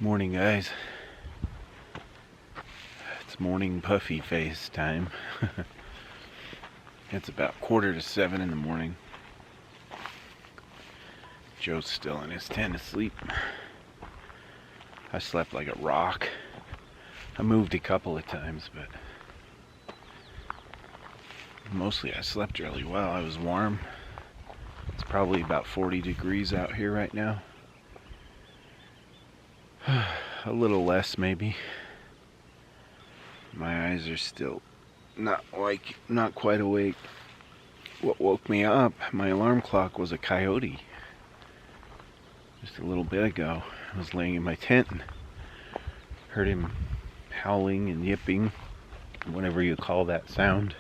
Morning, guys. It's morning puffy face time. It's about 6:45 in the morning. Joe's still in his tent asleep. I slept like a rock. I moved a couple of times, but mostly I slept really well. I was warm. It's probably about 40 degrees out here right now. A little less, maybe. My eyes are still not quite awake. What woke me up, my alarm clock, was a coyote. Just a little bit ago, I was laying in my tent and heard him howling and yipping, whatever you call that sound.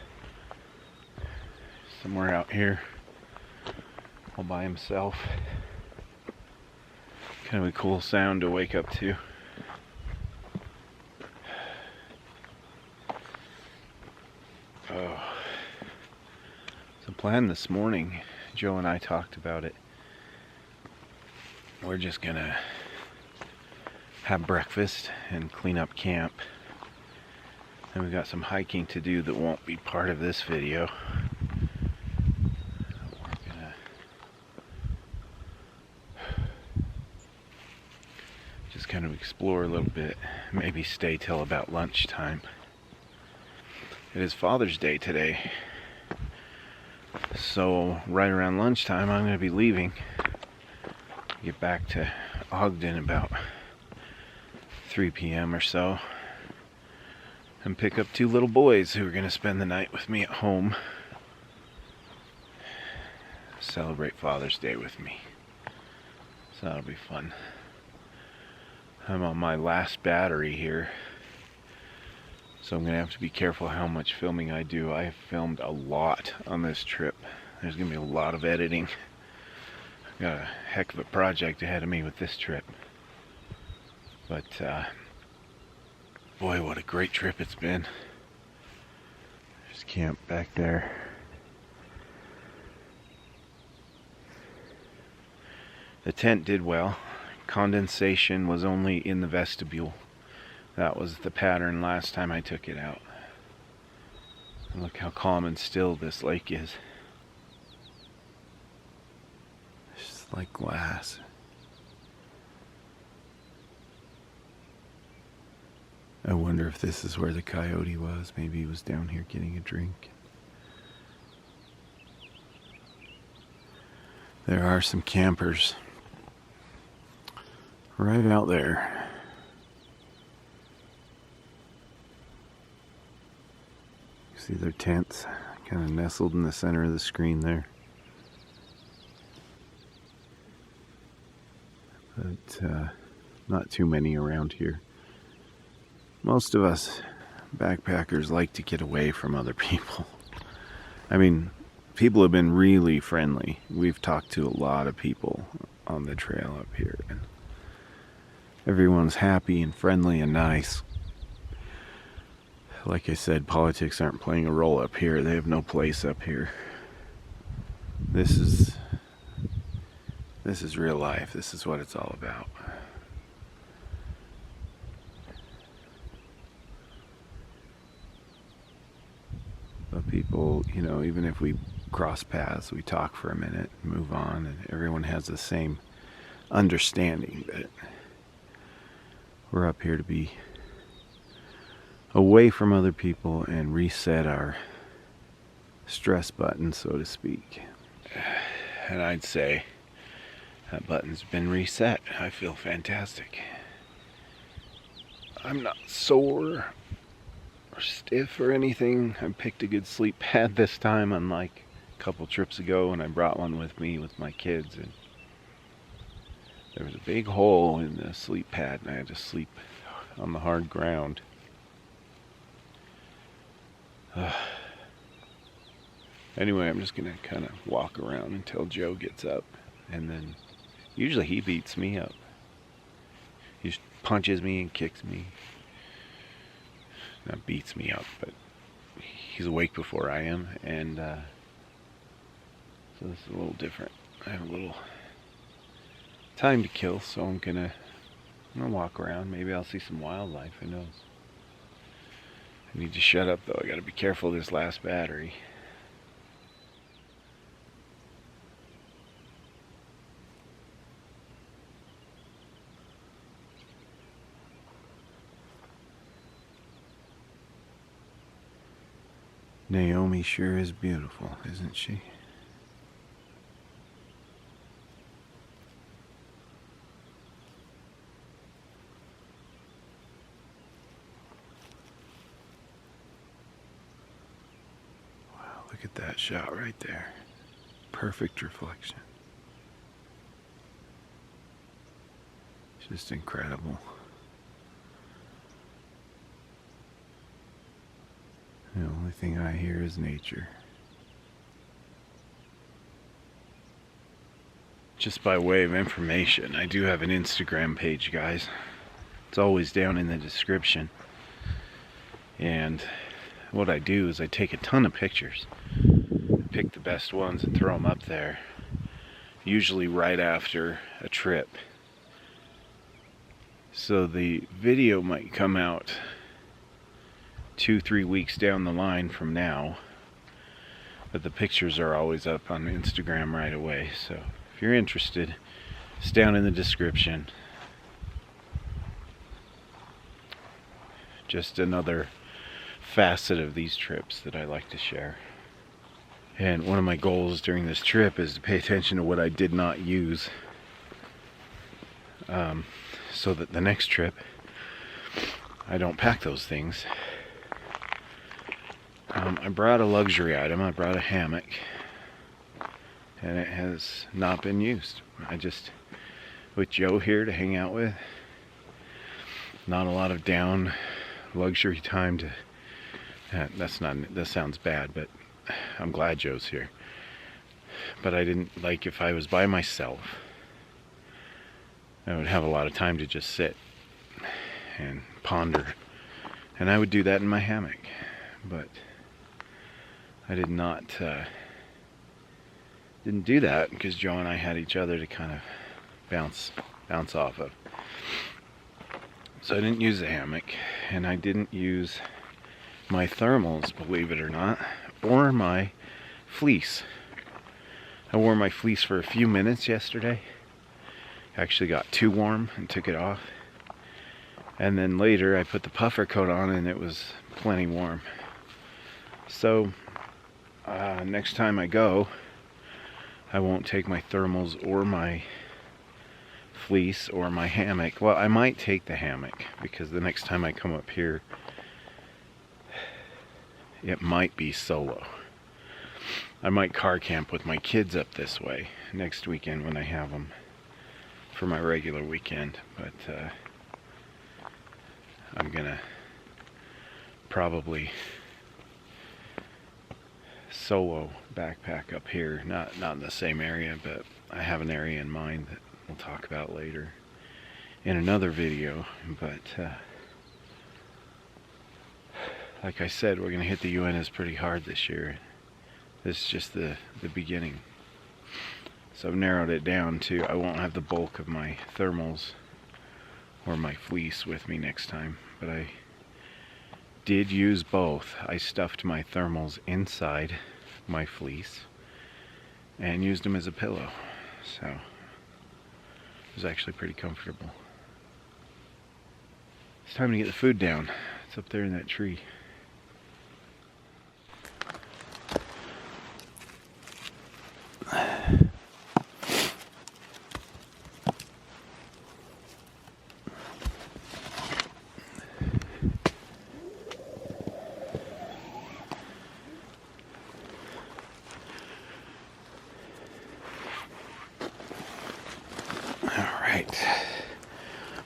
Somewhere out here, all by himself. Kind of a cool sound to wake up to. Oh. So plan this morning, Joe and I talked about it. We're just gonna have breakfast and clean up camp. And we've got some hiking to do that won't be part of this video. We're gonna just kind of explore a little bit, maybe stay till about lunchtime. It is Father's Day today, so right around lunchtime I'm going to be leaving. Get back to Ogden about 3 p.m. or so, and pick up 2 little boys who are going to spend the night with me at home. Celebrate Father's Day with me. So that'll be fun. I'm on my last battery here, so I'm going to have to be careful how much filming I do. I have filmed a lot on this trip. There's going to be a lot of editing. I've got a heck of a project ahead of me with this trip. But, boy, what a great trip it's been. There's camp back there. The tent did well. Condensation was only in the vestibule. That was the pattern last time I took it out. And look how calm and still this lake is. It's just like glass. I wonder if this is where the coyote was. Maybe he was down here getting a drink. There are some campers right out there. See their tents kind of nestled in the center of the screen there. But not too many around here. Most of us backpackers like to get away from other people. I mean, people have been really friendly. We've talked to a lot of people on the trail up here. And everyone's happy and friendly and nice. Like I said, politics aren't playing a role up here. They have no place up here. This is real life. This is what it's all about. But people, you know, even if we cross paths, we talk for a minute, move on, and everyone has the same understanding that we're up here to be away from other people and reset our stress button, so to speak. And I'd say that button's been reset. I feel fantastic. I'm not sore or stiff or anything. I picked a good sleep pad this time, unlike a couple trips ago when I brought one with me with my kids, and there was a big hole in the sleep pad and I had to sleep on the hard ground. Anyway, I'm just gonna kind of walk around until Joe gets up, and then usually he beats me up. He just punches me and kicks me. Not beats me up, but he's awake before I am, and so this is a little different. I have a little time to kill, so I'm gonna I'm gonna walk around. Maybe I'll see some wildlife. Who knows? I need to shut up though. I gotta be careful of this last battery. Naomi sure is beautiful, isn't she? Wow, look at that shot right there. Perfect reflection. It's just incredible. The only thing I hear is nature. Just by way of information, I do have an Instagram page, guys. It's always down in the description. And what I do is I take a ton of pictures, pick the best ones and throw them up there, usually right after a trip. So the video might come out 2-3 weeks down the line from now, but the pictures are always up on Instagram right away. So if you're interested, it's down in the description. Just another facet of these trips that I like to share. And one of my goals during this trip is to pay attention to what I did not use, so that the next trip I don't pack those things. I brought a luxury item. I brought a hammock, and it has not been used. I just, with Joe here to hang out with, not a lot of down luxury time to, that sounds bad, but I'm glad Joe's here. But I didn't, like, if I was by myself, I would have a lot of time to just sit and ponder, and I would do that in my hammock. But I didn't do that because Joe and I had each other to kind of bounce off of. So I didn't use the hammock, and I didn't use my thermals, believe it or not, or my fleece. I wore my fleece for a few minutes yesterday. Actually got too warm and took it off. And then later I put the puffer coat on and it was plenty warm. So next time I go, I won't take my thermals or my fleece or my hammock. Well, I might take the hammock because the next time I come up here, it might be solo. I might car camp with my kids up this way next weekend when I have them for my regular weekend. But I'm gonna probably solo backpack up here, not in the same area, but I have an area in mind that we'll talk about later in another video. But like I said, we're gonna hit the Uintas pretty hard this year. This is just the beginning. So I've narrowed it down to, I won't have the bulk of my thermals or my fleece with me next time, but I did use both. I stuffed my thermals inside my fleece and used them as a pillow, so it was actually pretty comfortable. It's time to get the food down. It's up there in that tree.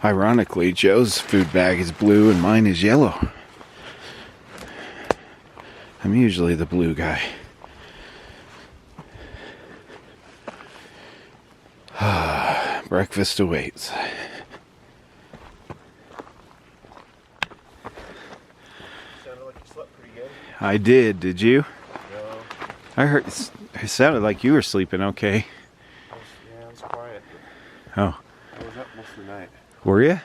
Ironically, Joe's food bag is blue and mine is yellow. I'm usually the blue guy. Breakfast awaits. Sounded like you slept pretty good. I did you? No. I heard it sounded like you were sleeping okay. Yeah, it was quiet. Oh. I was up most of the night. Were you?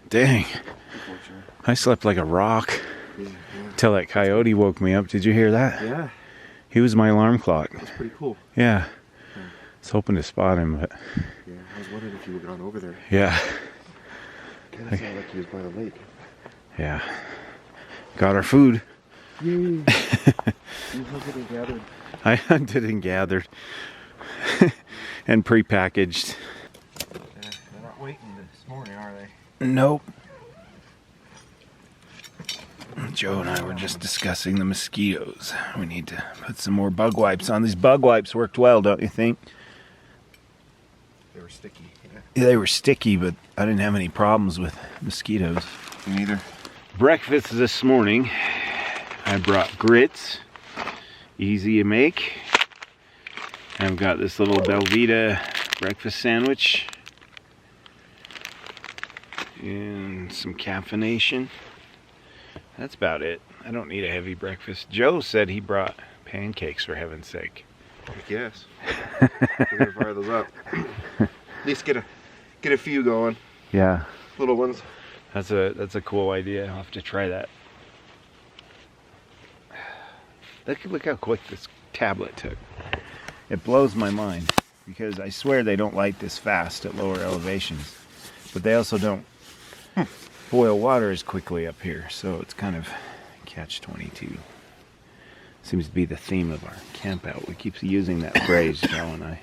Dang. Unfortunately. I slept like a rock Yeah. till that coyote woke me up. Did you hear that? Yeah. He was my alarm clock. That's pretty cool. Yeah. Yeah. I was hoping to spot him, but Yeah. I was wondering if you were gone over there. yeah. Kind of sounded like he was by the lake. Yeah. Got our food. Yay. You hunted and gathered. I hunted and gathered and prepackaged. They're not waiting this morning, are they? Nope. Joe and I were just discussing the mosquitoes. We need to put some more bug wipes on. These bug wipes worked well, don't you think? They were sticky. Yeah, they were sticky, but I didn't have any problems with mosquitoes. Me neither. Breakfast this morning, I brought grits, easy to make. I've got this little Belvita breakfast sandwich and some caffeination. That's about it. I don't need a heavy breakfast. Joe said he brought pancakes, for heaven's sake. I guess. We're gonna fire those up. At least get a few going. Yeah, Little ones. that's a cool idea. I'll have to try that. Look how quick this tablet took. It blows my mind because I swear they don't light this fast at lower elevations, but they also don't boil water as quickly up here, so it's kind of catch-22. Seems to be the theme of our camp out. We keep using that phrase, Joe and I.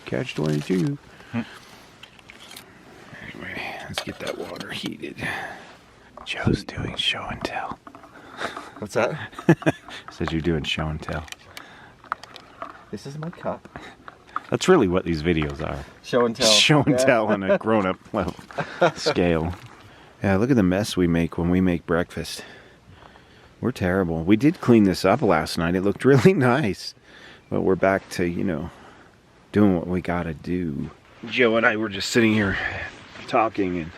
Catch-22. Anyway, let's get that water heated. Joe's doing show and tell. What's that? Says you're doing show and tell. This is my cup. That's really what these videos are. Show and tell. Show and tell on a grown-up level scale. Yeah, look at the mess we make when we make breakfast. We're terrible. We did clean this up last night. It looked really nice. But we're back to, you know, doing what we gotta do. Joe and I were just sitting here talking, and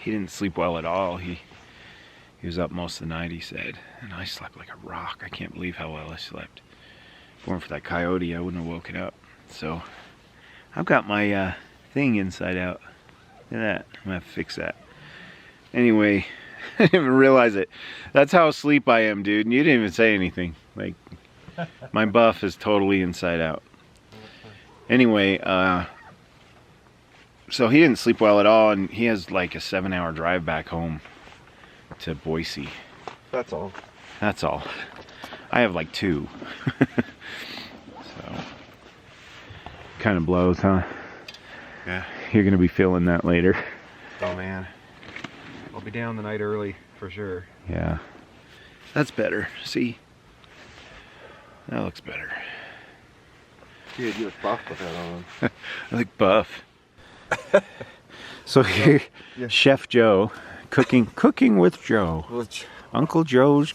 he didn't sleep well at all. He was up most of the night, he said. And I slept like a rock. I can't believe how well I slept. If it weren't for that coyote, I wouldn't have woken up. So, I've got my thing inside out. Look at that. I'm gonna have to fix that. Anyway, I didn't even realize it. That's how asleep I am, dude. And you didn't even say anything. Like, my buff is totally inside out. Anyway, so he didn't sleep well at all, and he has like a 7-hour drive back home to Boise. That's all. That's all. I have like 2. So, kind of blows, huh? Yeah. You're gonna be feeling that later. Oh man. I'll be down the night early for sure. Yeah. That's better. See? That looks better. Dude, you look buff with that on. I look buff. So here, yeah. Chef Joe, cooking with Joe. Uncle Joe's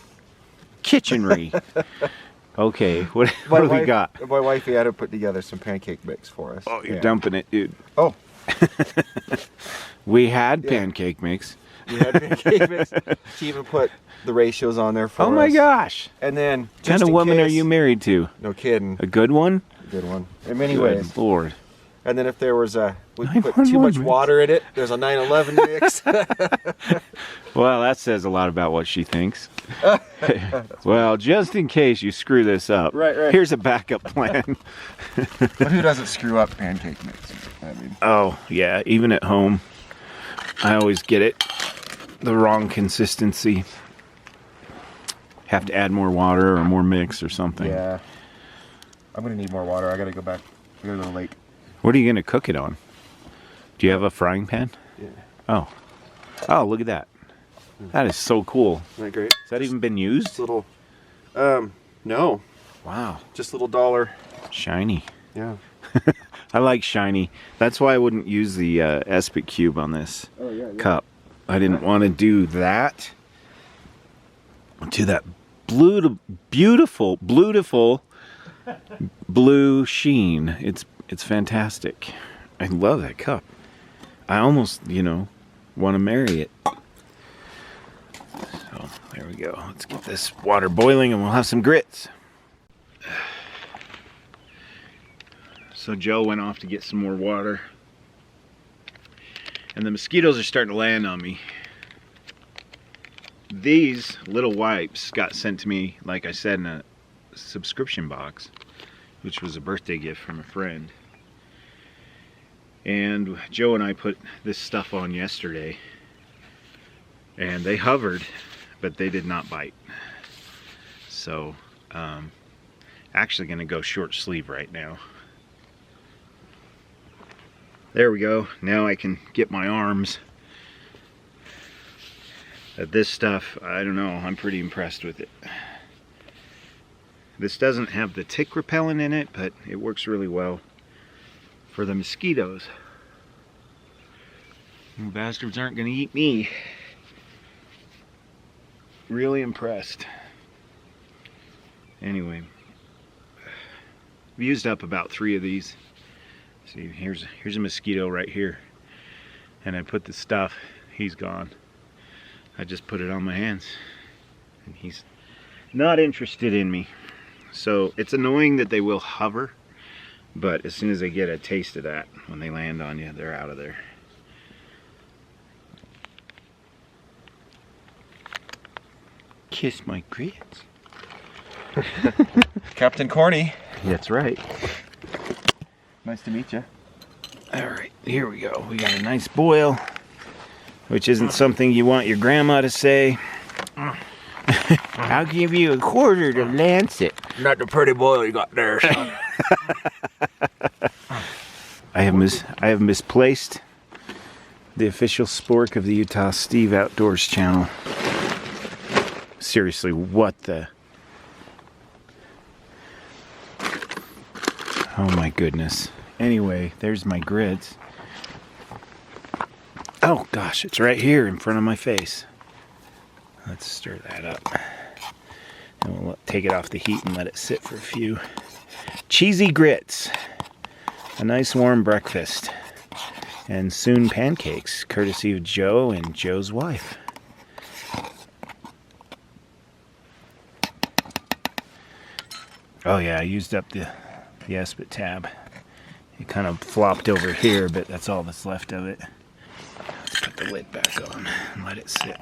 kitchenry. Okay, what do we got? My wife had to put together some pancake mix for us. Oh, you're dumping it, dude. Oh. We had pancake mix. We had pancake mix. She even put the ratios on there for us. Oh my gosh. And then, What kind of woman are you married to? No kidding. A good one? A good one. In many ways. Good Lord. And then if there was we put 911 too much mix. water in it, there's a 911 mix. Well, that says a lot about what she thinks. Well, just in case you screw this up, Right. here's a backup plan. But who doesn't screw up pancake mix? I mean, Oh, yeah, even at home, I always get it the wrong consistency. Have to add more water or more mix or something. yeah. I'm gonna need more water. I gotta go back. I gotta go to the lake. What are you going to cook it on? Do you have a frying pan? Yeah. Oh. Oh, look at that. That is so cool. Isn't that great? Has that even been used? Just little, no, Wow. just little dollar. Shiny. Yeah. I like shiny. That's why I wouldn't use the Espic cube on this cup. I didn't want to do that. To that beautiful blue sheen. It's fantastic. I love that cup. I almost, want to marry it. So, there we go. Let's get this water boiling and we'll have some grits. So Joe went off to get some more water. And the mosquitoes are starting to land on me. These little wipes got sent to me, like I said, in a subscription box, which was a birthday gift from a friend. And Joe and I put this stuff on yesterday, and they hovered, but they did not bite. So, actually going to go short sleeve right now. There we go. Now I can get my arms. This stuff, I don't know, I'm pretty impressed with it. This doesn't have the tick repellent in it, but it works really well for the mosquitoes. You bastards aren't going to eat me. Really impressed. Anyway, I've used up about 3 of these. See, here's a mosquito right here. And I put the stuff, he's gone. I just put it on my hands. And he's not interested in me. So it's annoying that they will hover, but as soon as they get a taste of that, when they land on you, they're out of there. Kiss my grits. Captain Corny. That's right. Nice to meet you. All right, here we go. We got a nice boil, which isn't something you want your grandma to say. I'll give you a quarter to lance it. Not the pretty boil you got there, son. I have misplaced the official spork of the Utah Steve Outdoors channel. Seriously, what the? Oh my goodness. Anyway, there's my grits. Oh gosh, it's right here in front of my face. Let's stir that up. And we'll take it off the heat and let it sit for a few. Cheesy grits. A nice warm breakfast. And soon pancakes, courtesy of Joe and Joe's wife. Oh yeah, I used up the Espit tab. It kind of flopped over here, but that's all that's left of it. Let's put the lid back on and let it sit.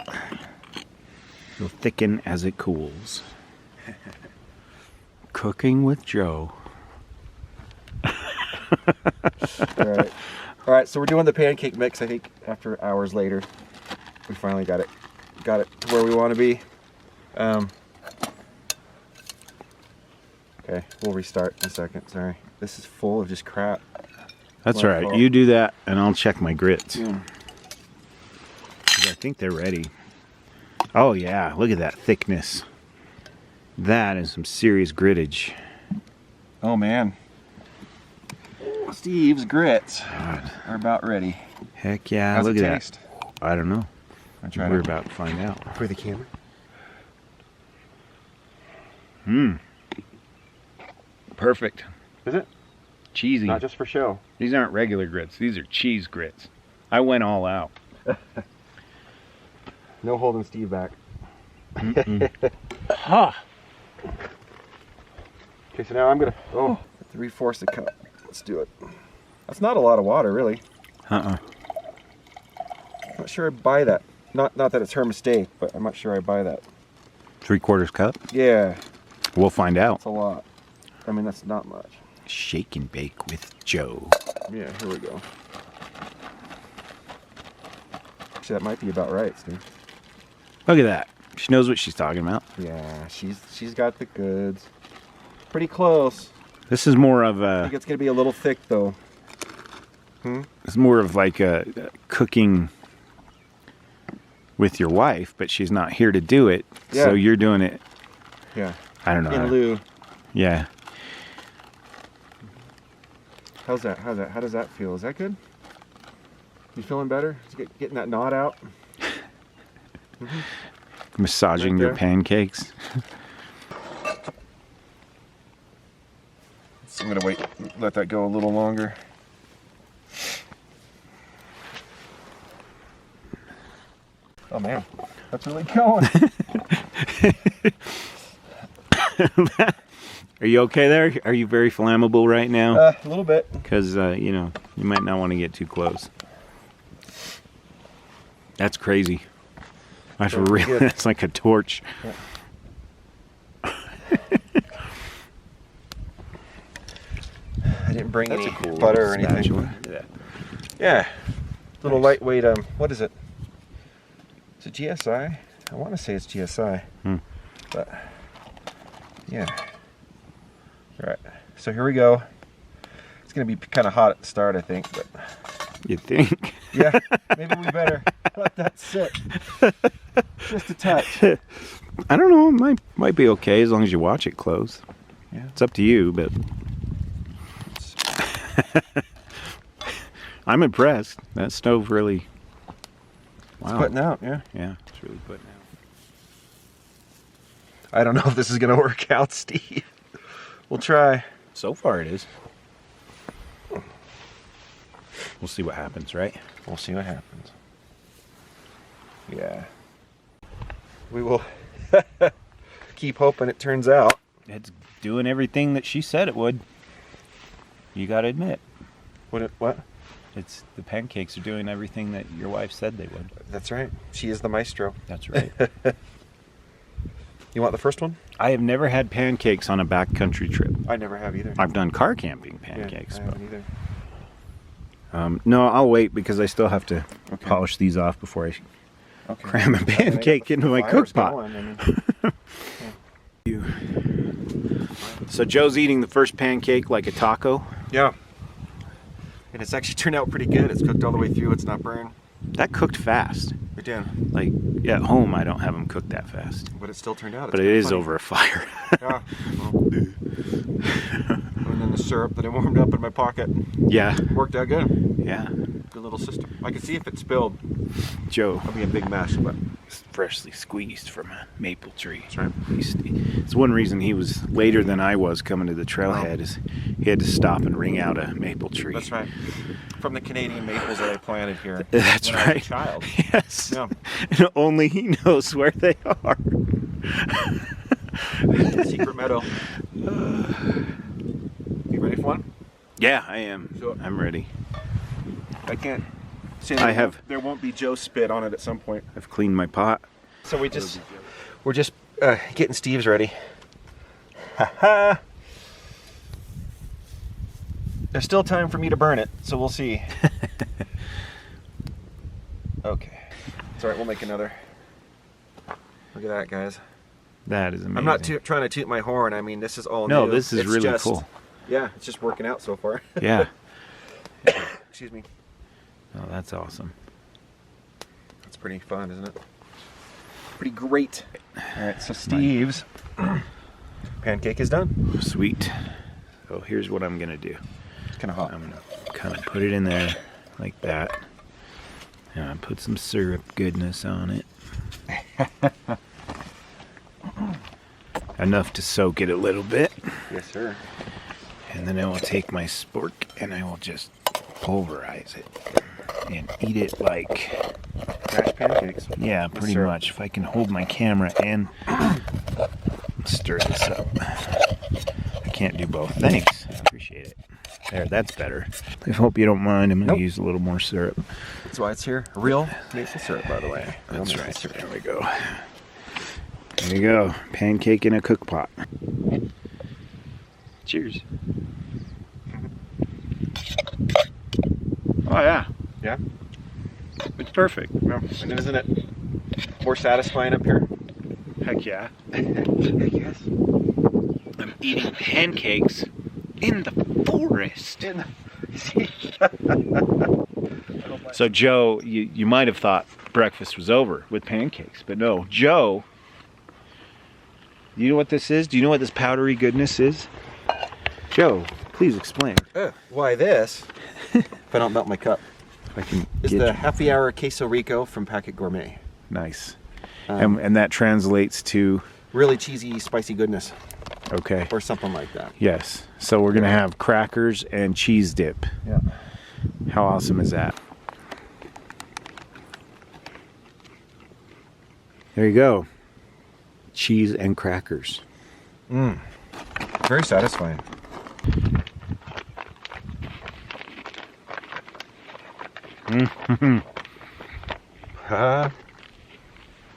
It'll thicken as it cools. Cooking with Joe. All right, so we're doing the pancake mix. I think after hours later, we finally got it to where we want to be. Okay, we'll restart in a second. Sorry, this is full of just crap. That's all right. You do that, and I'll check my grits. Yeah. 'Cause I think they're ready. Oh yeah, look at that thickness. That is some serious grittage. Oh man, Steve's grits God. are about ready. Heck yeah, How's look it at taste? that. I don't know. We're about to find out. For the camera. Perfect. Is it? Cheesy. Not just for show. These aren't regular grits. These are cheese grits. I went all out. No holding Steve back. Ha! Okay, so now I'm gonna 3/4 a cup. Let's do it. That's not a lot of water, really. Uh-uh. I'm not sure I buy that. Not that it's her mistake, but I'm not sure I buy that. 3/4 cup? Yeah, We'll find out. that's a lot. I mean, that's not much. Shake and bake with Joe. Yeah, here we go. Actually, that might be about right, Steve. Look at that. She knows what she's talking about. Yeah, she's got the goods. Pretty close. This is more of I think a. it's gonna be a little thick though. It's more of like a cooking with your wife, but she's not here to do it. Yeah. So you're doing it. Yeah. I don't know. In lieu. Yeah. How's that? How does that feel? Is that good? You feeling better? Is getting that knot out? Massaging Right your there. pancakes. So I'm gonna let that go a little longer. Oh man, that's really going. Are you okay there? Are you very flammable right now? A little bit. Because, you know, you might not want to get too close. That's crazy. That's So really, good. that's like a torch. Yeah. I didn't bring That's any a cool butter or little anything. spatula. Look at that. Yeah. Little Nice. lightweight, what is it? Is it GSI? I want to say it's GSI. But, yeah. All right. So here we go. It's going to be kind of hot at the start, I think. But You think? yeah, maybe we better let that sit. Just a touch. I don't know. It might be okay as long as you watch it close. Yeah. It's up to you, but I'm impressed. That stove really. It's putting out, yeah. Yeah, it's really putting out. I don't know if this is going to work out, Steve. We'll try. So far, it is. We'll see what happens, right? We'll see what happens. Yeah. We will keep hoping it turns out. It's doing everything that she said it would. You got to admit, What? it's the pancakes are doing everything that your wife said they would. That's right. She is the maestro. That's right. You want the first one? I have never had pancakes on a backcountry trip. I never have either. I've done car camping Yeah, pancakes, I but haven't either. no, I'll wait because I still have to Okay. polish these off before I Okay. cram a pancake into my Fire's cook pot. going, So Joe's eating the first pancake like a taco. Yeah. And it's actually turned out pretty good. It's cooked all the way through. It's not burned. That cooked fast. It did. Like at home, I don't have them cooked that fast. But it still turned out. It's But it kinda is funny. over a fire. Yeah. Well. And then the syrup that I warmed up in my pocket Yeah, worked out good. yeah. Good little system. I could see if it spilled, Joe, it'd be a big mess. But is freshly squeezed from a maple tree. that's right. It's one reason he was later than I was coming to the trailhead is he had to stop and wring out a maple tree. That's right. From the Canadian maples that I planted here. That's when I was right. a child. Yes. Yeah. And only he knows where they are. Secret meadow. You ready for one? Yeah, I am. So- I'm ready. I can't. See, I have- There won't be Joe spit on it at some point. I've cleaned my pot. So we're just getting Steve's ready. Ha. There's still time for me to burn it, so we'll see. Okay. It's alright, we'll make another. Look at that, guys. That is amazing. I'm not trying to toot my horn. I mean, this is all No, new. this is It's really just- cool. Yeah, it's just working out so far. Yeah. Excuse me. Oh, that's awesome. That's pretty fun, isn't it? Pretty great. Alright, so Steve's pancake is done. Sweet. So here's what I'm gonna do. It's kind of hot. I'm gonna kind of put it in there like that. And I put some syrup goodness on it. Enough to soak it a little bit. Yes, sir. And then I will take my spork and I will just pulverize it and eat it like, Mashed pancakes. yeah, pretty syrup. much. If I can hold my camera and stir this up. I can't do both. Thanks. I appreciate it. There, that's better. I hope you don't mind. I'm going to Nope. use a little more syrup. That's why it's here. Real maple syrup, by the way. Real That's maple right. syrup. There we go. There you go. Pancake in a cook pot. Cheers. Oh, yeah. Yeah? It's perfect. No. And isn't it more satisfying up here? Heck yeah. Yes. I'm eating pancakes in the forest. So Joe, you might have thought breakfast was over with pancakes, but no. Joe, you know what this is? Do you know what this powdery goodness is? Joe, please explain. Why this, if I don't melt my cup, If I can is get the you. Happy Hour Queso Rico from Packet Gourmet. Nice. Um, And that translates to, Really cheesy, spicy goodness, okay. or something like that. Yes. So we're going to have crackers and cheese dip. Yeah. How awesome is that? There you go. Cheese and crackers. Very satisfying.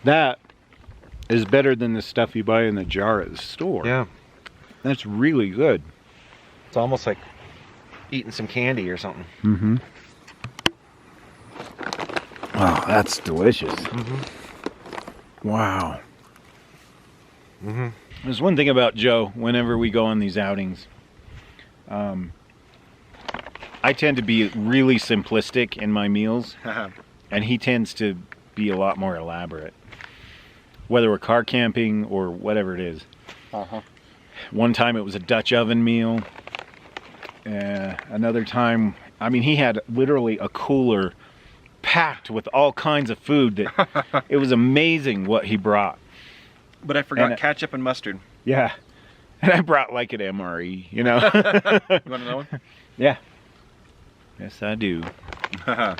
That is better than the stuff you buy in the jar at the store. Yeah. That's really good. It's almost like eating some candy or something. Mm-hmm. Oh, that's delicious. Mm-hmm. Wow. Mm-hmm. There's one thing about Joe, whenever we go on these outings, I tend to be really simplistic in my meals, and he tends to be a lot more elaborate. Whether we're car camping or whatever it is. Uh-huh. One time it was a Dutch oven meal. Another time, I mean, he had literally a cooler packed with all kinds of food that it was amazing what he brought. But I forgot ketchup and mustard. Yeah. And I brought like an MRE, you know. You want another one? Yeah. Yes, I do. As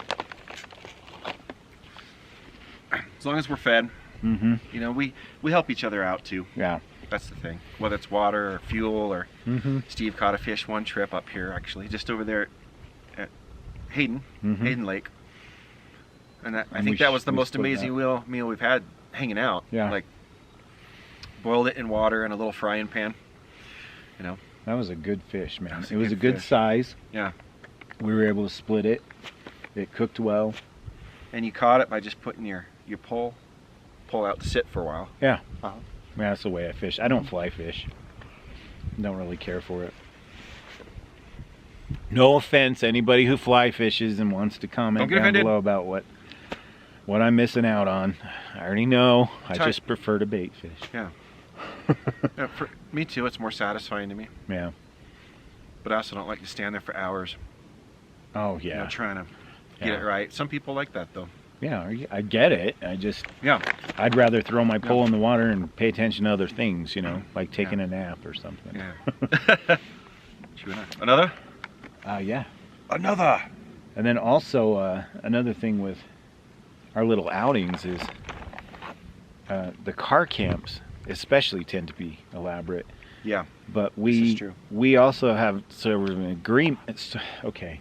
long as we're fed, Mm-hmm. you know, we help each other out too. Yeah. That's the thing. Whether it's water or fuel or Mm-hmm. Steve caught a fish one trip up here actually, just over there at Hayden Lake. And I think that was the most amazing meal we've had hanging out. Yeah. Like boiled it in water in a little frying pan. You know. That was a good fish, man. It was a good good fish. size. Yeah. We were able to split it. It cooked well. And you caught it by just putting your pull out to sit for a while. Yeah. Uh-huh. Yeah, that's the way I fish. I don't fly fish. Don't really care for it. No offense, anybody who fly fishes and wants to comment Don't get down offended. below about what I'm missing out on. I already know. I Sorry. just prefer to bait fish. Yeah. Yeah, for me too, it's more satisfying to me. Yeah. But I also don't like to stand there for hours, Oh you know, yeah. trying to get Yeah. it right. Some people like that though. Yeah, I get it. Yeah. I'd rather throw my pole in the water and pay attention to other things, you know, like taking a nap or something. Yeah. Another? Yeah. Another. And then also another thing with our little outings is the car camps especially tend to be elaborate. Yeah. But This is true. we also have sort of an agreement. Okay,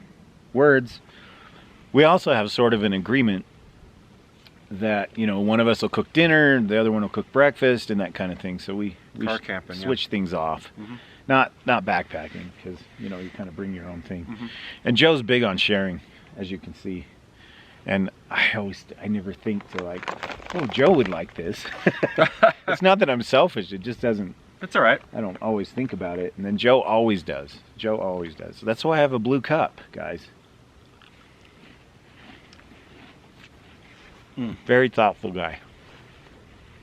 words. We also have sort of an agreement that, you know, one of us will cook dinner, the other one will cook breakfast, and that kind of thing. So we Car camping, yeah. switch things off. Mhm. Not backpacking, because, you know, you kind of bring your own thing. Mhm. And Joe's big on sharing, as you can see. And I never think to like, oh, Joe would like this. It's not that I'm selfish. It just doesn't. It's all right. I don't always think about it. And then Joe always does. Joe always does. So that's why I have a blue cup, guys. Very thoughtful guy.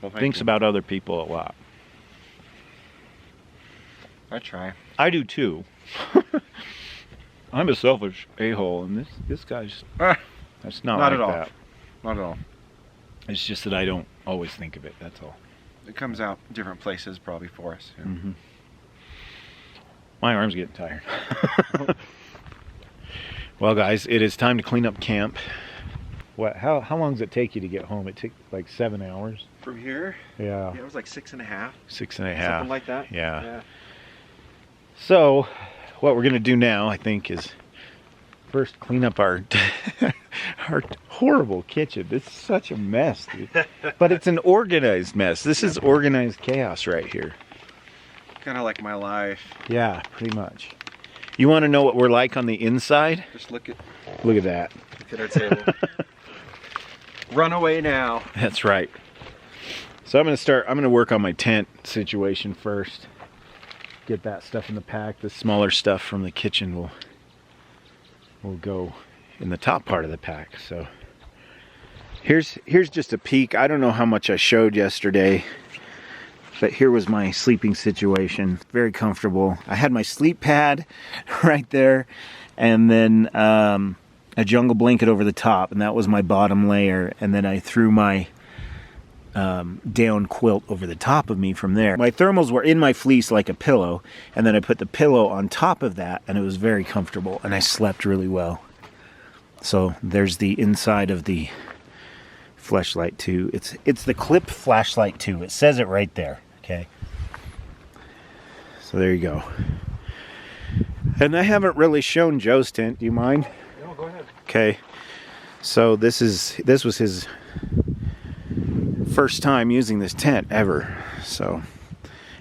Well, thank Thinks you. about other people a lot. I try. I do too. I'm a selfish a-hole, and this guy's that's not like at all. that. Not at all. It's just that I don't always think of it. That's all. It comes out different places probably for us. Yeah. Mm-hmm. My arm's getting tired. Well, guys, it is time to clean up camp. What? How long does it take you to get home? It took like 7 hours. From here, Yeah. it was like 6.5. 6.5. Something like that. Yeah. So, what we're gonna do now, I think, is first clean up our our horrible kitchen. It's such a mess, dude. But it's an organized mess. This is organized chaos right here. Kind of like my life. Yeah, pretty much. You want to know what we're like on the inside? Just look at that. our table. Run away now. That's right. So I'm going to work on my tent situation first. Get that stuff in the pack. The smaller stuff from the kitchen will go in the top part of the pack. So here's just a peek. I don't know how much I showed yesterday, but here was my sleeping situation. Very comfortable. I had my sleep pad right there, and then a jungle blanket over the top, and that was my bottom layer. And then I threw my down quilt over the top of me from there. My thermals were in my fleece like a pillow, and then I put the pillow on top of that, and it was very comfortable, and I slept really well. So there's the inside of the flashlight too. It's the clip flashlight too. It says it right there. Okay. So there you go. And I haven't really shown Joe's tent. Do you mind? No, go ahead. Okay. So this was his first time using this tent ever. So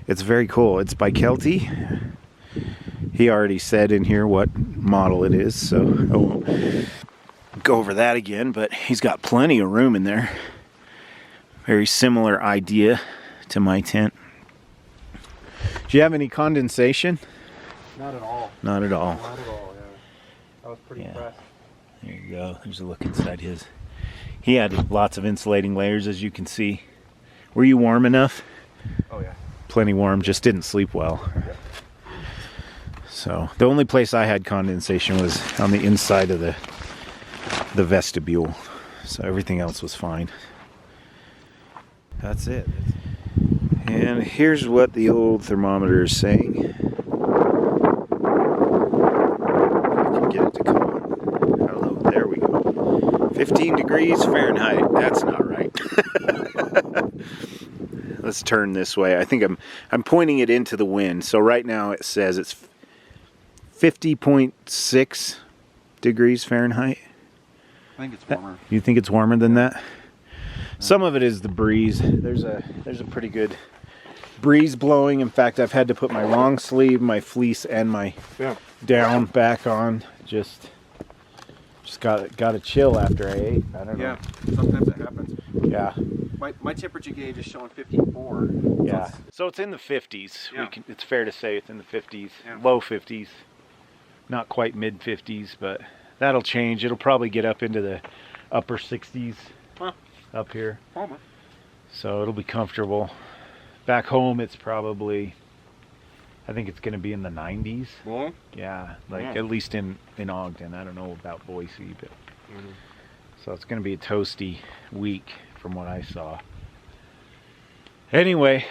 it's very cool. It's by Kelty. He already said in here what model it is, so I won't go over that again, but he's got plenty of room in there. Very similar idea to my tent. Do you have any condensation? Not at all. Not at all. Not at all, yeah. I was pretty impressed. There you go. There's a look inside his. He had lots of insulating layers, as you can see. Were you warm enough? Oh, yeah. Plenty warm, just didn't sleep well. Yeah. So the only place I had condensation was on the inside of the vestibule. So everything else was fine. That's it. And here's what the old thermometer is saying. If I can get it to come on. Hello, there we go. 15 degrees Fahrenheit. That's not right. Let's turn this way. I think I'm pointing it into the wind. So right now it says it's 50.6 degrees Fahrenheit. I think it's warmer. You think it's warmer than that? Some of it is the breeze. There's a pretty good breeze blowing. In fact, I've had to put my long sleeve, my fleece, and my down back on. Just got a chill after I ate. I don't know. Yeah, sometimes it happens. Yeah. My temperature gauge is showing 54. Yeah. So it's in the 50s. Yeah. It's fair to say it's in the 50s, Yeah. low 50s. Not quite mid 50s, but that'll change. It'll probably get up into the upper 60s. Huh. Up here. Warmer. So it'll be comfortable. Back home it's probably, I think it's going to be in the 90s. Well, Yeah, like Yeah. at least in Ogden. I don't know about Boise, but so it's going to be a toasty week from what I saw. Anyway,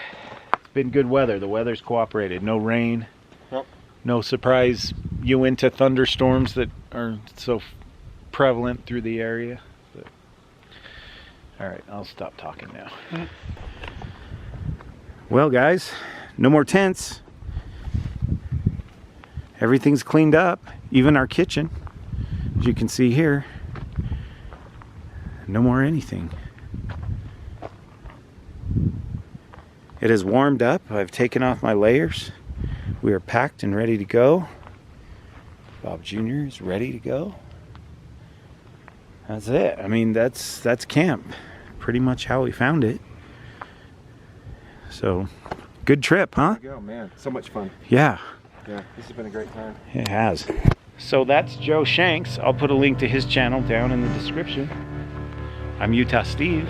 it's been good weather. The weather's cooperated. No rain. Yep. No surprise Uinta thunderstorms that are so prevalent through the area. But, all right, I'll stop talking now. Well, guys, no more tents. Everything's cleaned up, even our kitchen, as you can see here. No more anything. It has warmed up. I've taken off my layers. We are packed and ready to go. Bob Jr. is ready to go. That's it. I mean, that's camp. Pretty much how we found it. So, good trip, huh? there you go, man. So much fun. Yeah. Yeah, this has been a great time. It has. So that's Joe Shanks. I'll put a link to his channel down in the description. I'm Utah Steve.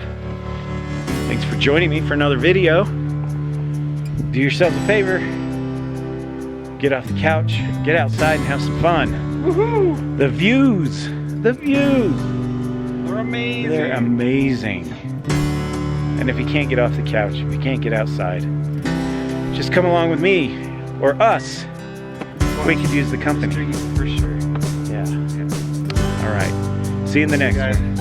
Thanks for joining me for another video. Do yourselves a favor. Get off the couch, get outside and have some fun. Woohoo! The views. They're amazing. They're amazing. And if you can't get off the couch, if you can't get outside, just come along with me or us. We could use the company. For sure. Yeah. All right. See you in the next one.